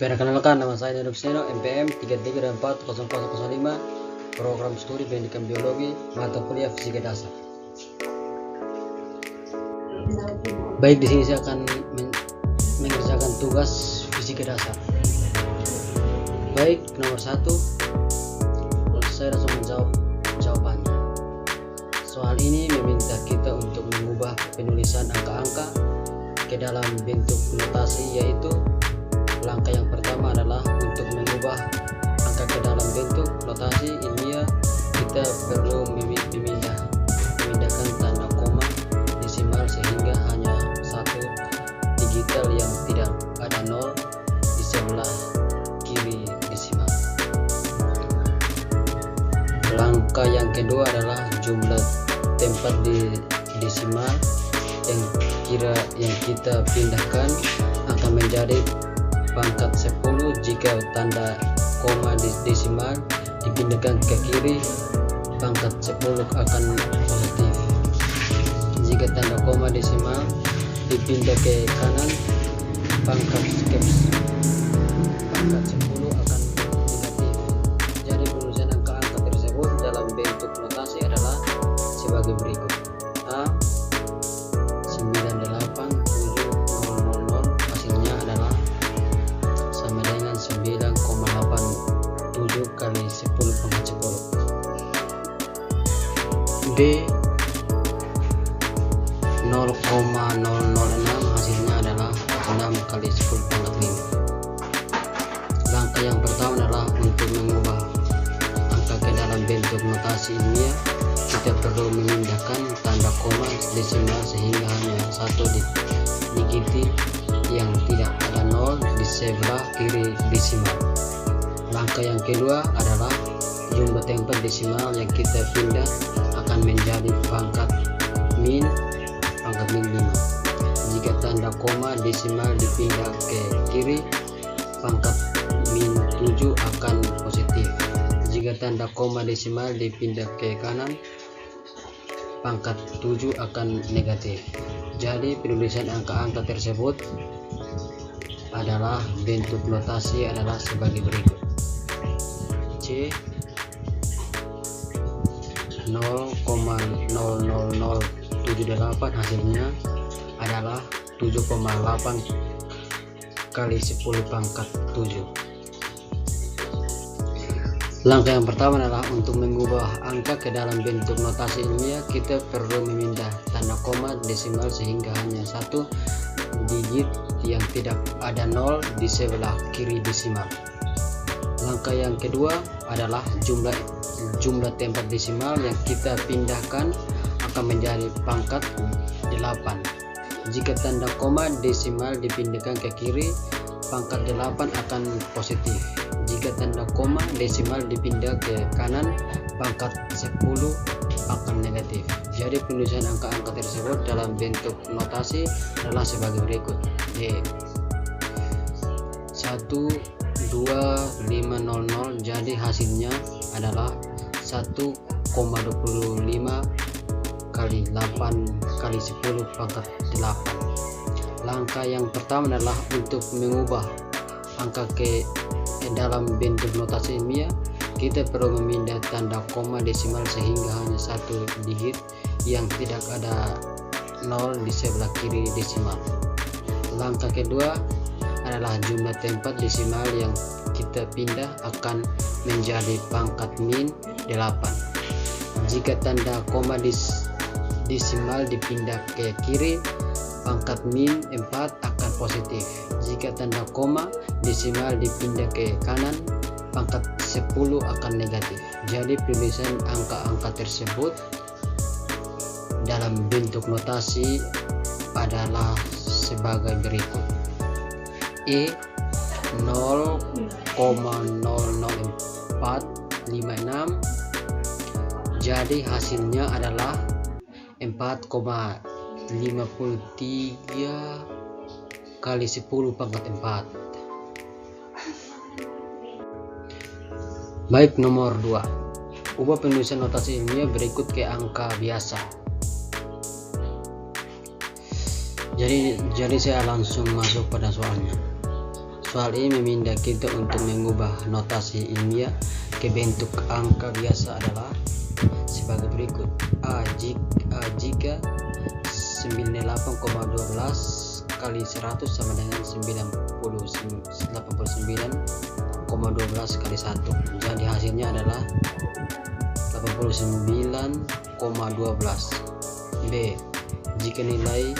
Perkenalkan, nama saya Nero Seno, MPM 33240005, program studi pendidikan biologi, mata kuliah fisika dasar. Baik, di sini saya akan mengerjakan tugas fisika dasar. Baik, nomor 1, saya langsung menjawab jawabannya. Soal ini meminta kita untuk mengubah penulisan angka-angka ke dalam bentuk notasi, yaitu langkah yang pertama adalah untuk mengubah angka ke dalam bentuk notasi ilmiah. Kita perlu memindahkan tanda koma desimal sehingga hanya satu digital yang tidak ada nol di sebelah kiri desimal. Langkah yang kedua adalah jumlah tempat di desimal yang kita pindahkan akan menjadi pangkat 10 jika tanda koma desimal dipindahkan ke kiri, pangkat 10 akan positif. Jika tanda koma desimal dipindah ke kanan, pangkat 10 akan negatif. Jadi penulisan angka-angka tersebut dalam bentuk notasi adalah sebagai berikut. A 98700, hasilnya adalah sama dengan 9,87 kali 10 pangkat 10. B 0,006, hasilnya adalah 6 kali 10 pangkat 5. Langkah yang pertama adalah untuk mengubah angka ke dalam bentuk notasi ilmiah. Kita perlu memindahkan tanda koma desimal sehingga hanya satu digiti yang tidak ada nol di sebelah kiri desimal. Langkah yang kedua adalah jumlah tempat desimal yang kita pindah akan menjadi pangkat min 5. Jika tanda koma desimal dipindah ke kiri, pangkat min 7 akan positif. Jika tanda koma desimal dipindah ke kanan, pangkat 7 akan negatif. Jadi penulisan angka-angka tersebut adalah bentuk notasi adalah sebagai berikut. C 0,00078, hasilnya adalah 7,8 kali 10 pangkat 7. Langkah yang pertama adalah untuk mengubah angka ke dalam bentuk notasi ilmiah. Kita perlu memindah tanda koma desimal sehingga hanya satu digit yang tidak ada nol di sebelah kiri desimal. Langkah yang kedua adalah jumlah tempat desimal yang kita pindahkan akan menjadi pangkat 8. Jika tanda koma desimal dipindahkan ke kiri, pangkat 8 akan positif. Jika tanda koma desimal dipindah ke kanan, pangkat 10 akan negatif. Jadi penulisan angka-angka tersebut dalam bentuk notasi adalah sebagai berikut. D 12500, jadi hasilnya adalah 1,25 kali 8 kali 10 pangkat 8. Langkah yang pertama adalah untuk mengubah angka ke dalam bentuk notasi ilmiah. Kita perlu memindah tanda koma desimal sehingga hanya satu digit yang tidak ada nol di sebelah kiri desimal. Langkah kedua adalah jumlah tempat desimal yang kita pindah akan menjadi pangkat min 8. Jika tanda koma desimal dipindah ke kiri, pangkat min 4 akan positif. Jika tanda koma desimal dipindah ke kanan, pangkat 10 akan negatif. Jadi penulisan angka-angka tersebut dalam bentuk notasi adalah sebagai berikut. E 0,00456, jadi hasilnya adalah 4,53 kali 10 pangkat 4. Baik, nomor 2. Ubah penulisan notasi ilmiah berikut ke angka biasa. Jadi saya langsung masuk pada soalnya. Soal ini meminta kita untuk mengubah notasi ilmiah ke bentuk angka biasa adalah sebagai berikut. Jika 98,12 kali 100 sama dengan 89,12 kali 1. Jadi hasilnya adalah 89,12. B. Jika nilai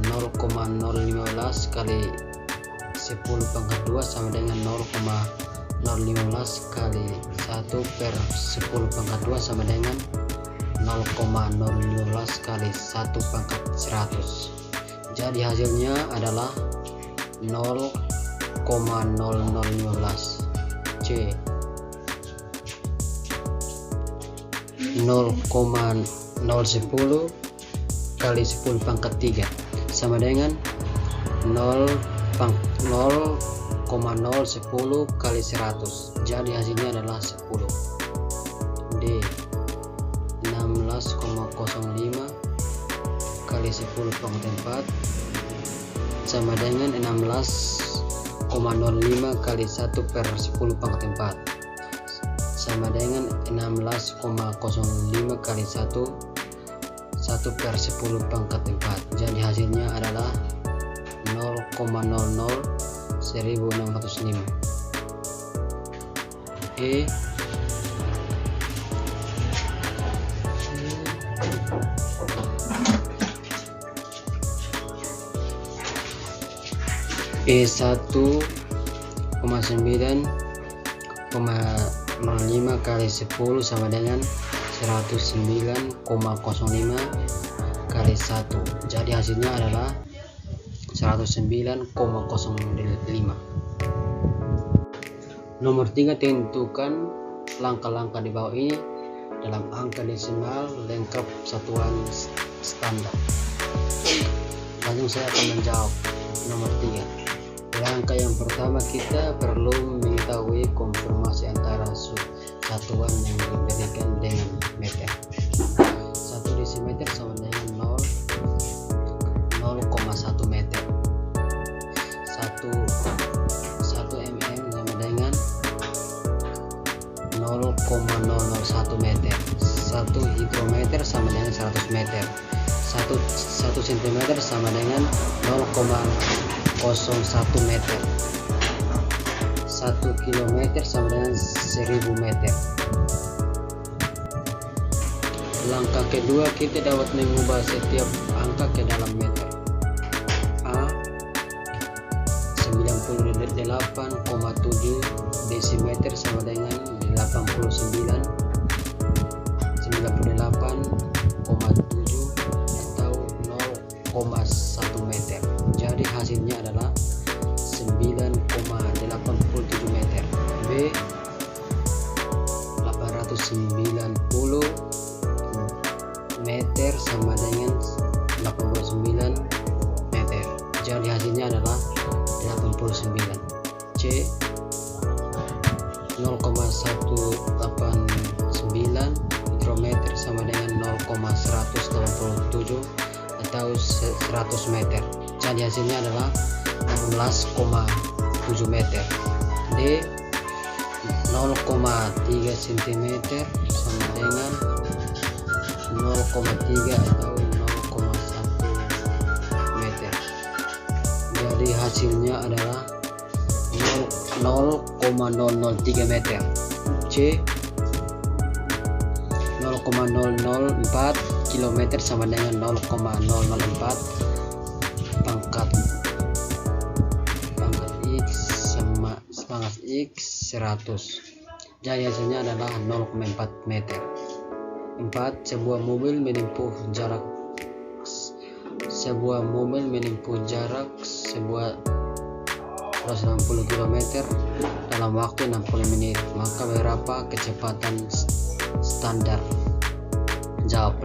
0,015 kali 10 pangkat 2 sama dengan 0,015 kali 1 per 10 pangkat 2 sama dengan 0,015 kali 1 pangkat 100. Jadi hasilnya adalah 0,0015. C. 0,010 kali 10 pangkat 3 sama dengan 0,010 kali 100. Jadi hasilnya adalah 10. D. 16,05 kali 10 pangkat 4 sama dengan 16,05 kali 1 per 10 pangkat 4 sama dengan 16,05 kali 1 per 10 pangkat 4. Jadi hasilnya adalah 0,001605. E. 1,9,05 kali 10 sama dengan 109,05 kali 1. Jadi hasilnya adalah 109,05. Nomor 3, tentukan langkah-langkah di bawah ini dalam angka desimal lengkap satuan standar. Langsung saya akan menjawab nomor 3. Langkah yang pertama, kita perlu mengetahui konfirmasi antara satuan yang diberikan dengan meter. 1 desimeter sama dengan 0,1 meter. 1 mm sama dengan 0,001 meter. 1 hidrometer sama dengan 100 meter. 1 cm sama dengan 0,01 meter. 1 kilometer sama dengan 1000 meter. Langkah kedua, kita dapat mengubah setiap angka ke dalam meter. A. 98,7 desimeter sama dengan 98,7 atau 0,1 meter. Jadi hasilnya adalah 9,87 meter. B. 890 meter sama dengan 89 meter. Jadi hasilnya adalah 89. C. 0,189 hidrometer sama dengan 0,187 atau 100 meter. Jadi hasilnya adalah 16,7 meter. D. 0,3 cm sama dengan 0,3 atau 0,1 meter. Jadi hasilnya adalah 0,003 meter. C. 0,004 km sama dengan 0,004 pangkat X sama pangkat X 100. Jadi hasilnya adalah 0,4 meter. 4. Sebuah mobil menempuh jarak sebuah 160 km dalam waktu 60 menit. Maka berapa kecepatan standar? Jawab.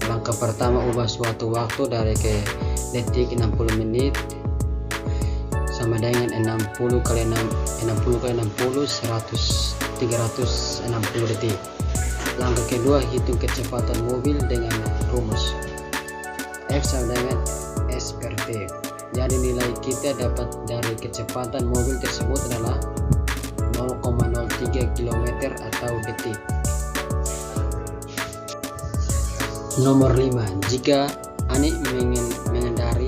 Langkah pertama, ubah suatu waktu dari ke detik 60 menit sama dengan 60 kali 60 360 detik. Langkah kedua, hitung kecepatan mobil dengan rumus F sama dengan S per T. Jadi nilai kita dapat dari kecepatan mobil tersebut adalah 0,03 km atau detik. Nomor 5. Jika Ani mengendari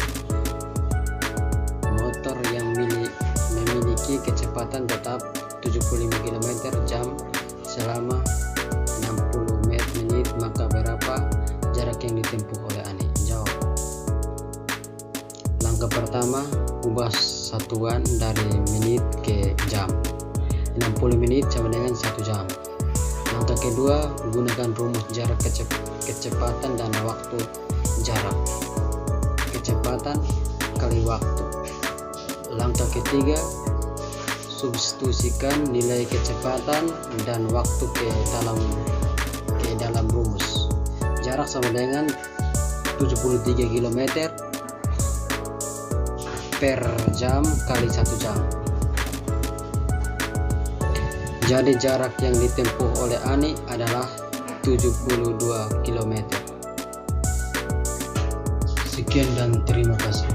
motor yang memiliki kecepatan tetap 75 km jam selama 60 menit, maka berapa jarak yang ditempuh oleh Ani? Jawab. Langkah pertama, ubah satuan dari menit ke jam. 60 menit sama dengan 1 jam. Langkah kedua, gunakan rumus jarak kecepatan dan waktu. Jarak kecepatan kali waktu. Langkah ketiga, substitusikan nilai kecepatan dan waktu ke dalam rumus. Jarak sama dengan 73 km per jam kali 1 jam. Jadi jarak yang ditempuh oleh Ani adalah 72 km. Sekian dan terima kasih.